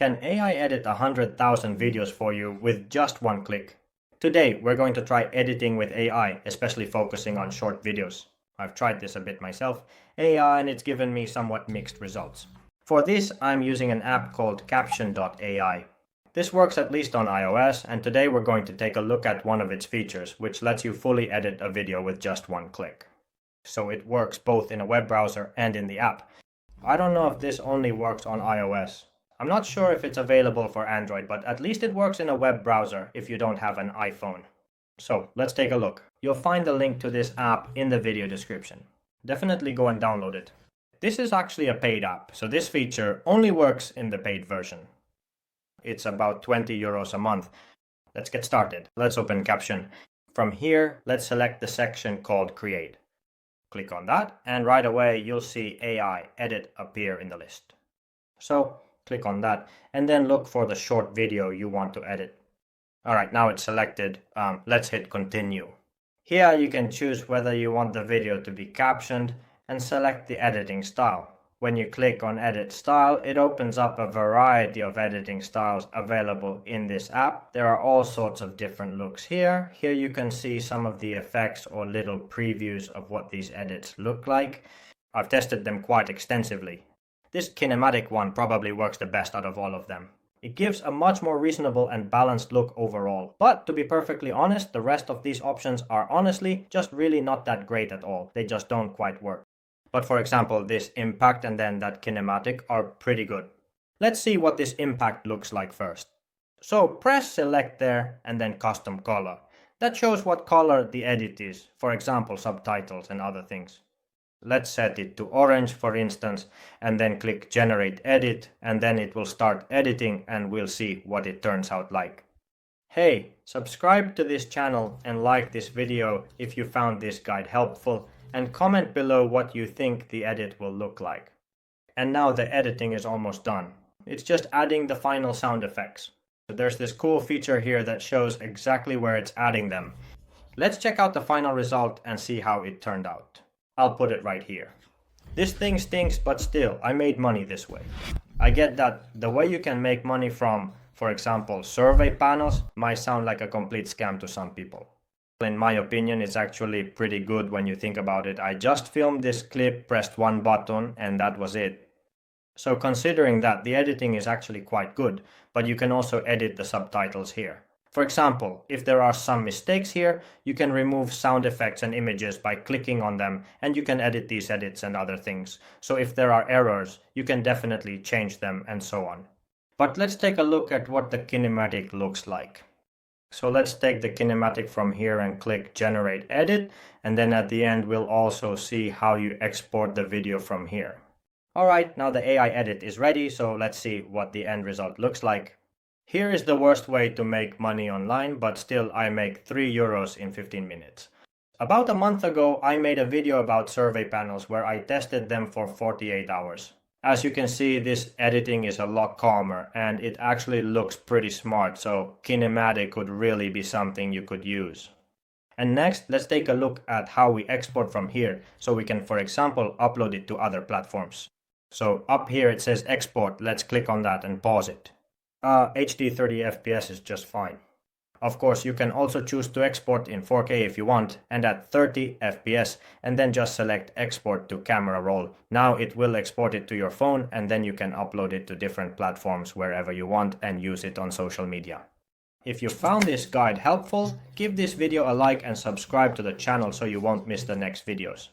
Can AI edit 100,000 videos for you with just one click? Today, we're going to try editing with AI, especially focusing on short videos. I've tried this a bit myself, and it's given me somewhat mixed results. For this, I'm using an app called Captions AI. This works at least on iOS, and today we're going to take a look at one of its features, which lets you fully edit a video with just one click. So it works both in a web browser and in the app. I don't know if this only works on iOS. I'm not sure if it's available for Android, but at least it works in a web browser if you don't have an iPhone. So let's take a look. You'll find the link to this app in the video description. Definitely go and download it. This is actually a paid app, so this feature only works in the paid version. It's about 20 euros a month. Let's get started. Let's open Caption. From here, let's select the section called Create. Click on that, and right away you'll see AI Edit appear in the list. So click on that, and then look for the short video you want to edit. Alright, now it's selected. Let's hit Continue. Here you can choose whether you want the video to be captioned and select the editing style. When you click on Edit Style, it opens up a variety of editing styles available in this app. There are all sorts of different looks here. Here you can see some of the effects or little previews of what these edits look like. I've tested them quite extensively. This kinematic one probably works the best out of all of them. It gives a much more reasonable and balanced look overall. But to be perfectly honest, the rest of these options are honestly just really not that great at all. They just don't quite work. But for example, this impact and then that kinematic are pretty good. Let's see what this impact looks like first. So press select there and then custom color. That shows what color the edit is, for example subtitles and other things. Let's set it to orange for instance, and then click generate edit, and then it will start editing and we'll see what it turns out like. Hey, subscribe to this channel and like this video if you found this guide helpful, and comment below what you think the edit will look like. And now the editing is almost done. It's just adding the final sound effects. So there's this cool feature here that shows exactly where it's adding them. Let's check out the final result and see how it turned out. I'll put it right here. This thing stinks, but still, I made money this way. I get that the way you can make money from, for example, survey panels might sound like a complete scam to some people. In my opinion, it's actually pretty good when you think about it. I just filmed this clip, pressed one button, and that was it. So considering that, the editing is actually quite good, but you can also edit the subtitles here. For example, if there are some mistakes here, you can remove sound effects and images by clicking on them, and you can edit these edits and other things. So if there are errors, you can definitely change them and so on. But let's take a look at what the kinematic looks like. So let's take the kinematic from here and click generate edit, and then at the end we'll also see how you export the video from here. Alright, now the AI edit is ready, so let's see what the end result looks like. Here is the worst way to make money online, but still I make 3 euros in 15 minutes. About a month ago I made a video about survey panels where I tested them for 48 hours. As you can see, this editing is a lot calmer and it actually looks pretty smart, so kinematic could really be something you could use. And next, let's take a look at how we export from here, so we can, for example, upload it to other platforms. So up here it says export, let's click on that and pause it. HD 30 FPS is just fine. Of course, you can also choose to export in 4K if you want, and at 30 FPS, and then just select export to camera roll. Now it will export it to your phone, and then you can upload it to different platforms wherever you want and use it on social media. If you found this guide helpful, give this video a like and subscribe to the channel so you won't miss the next videos.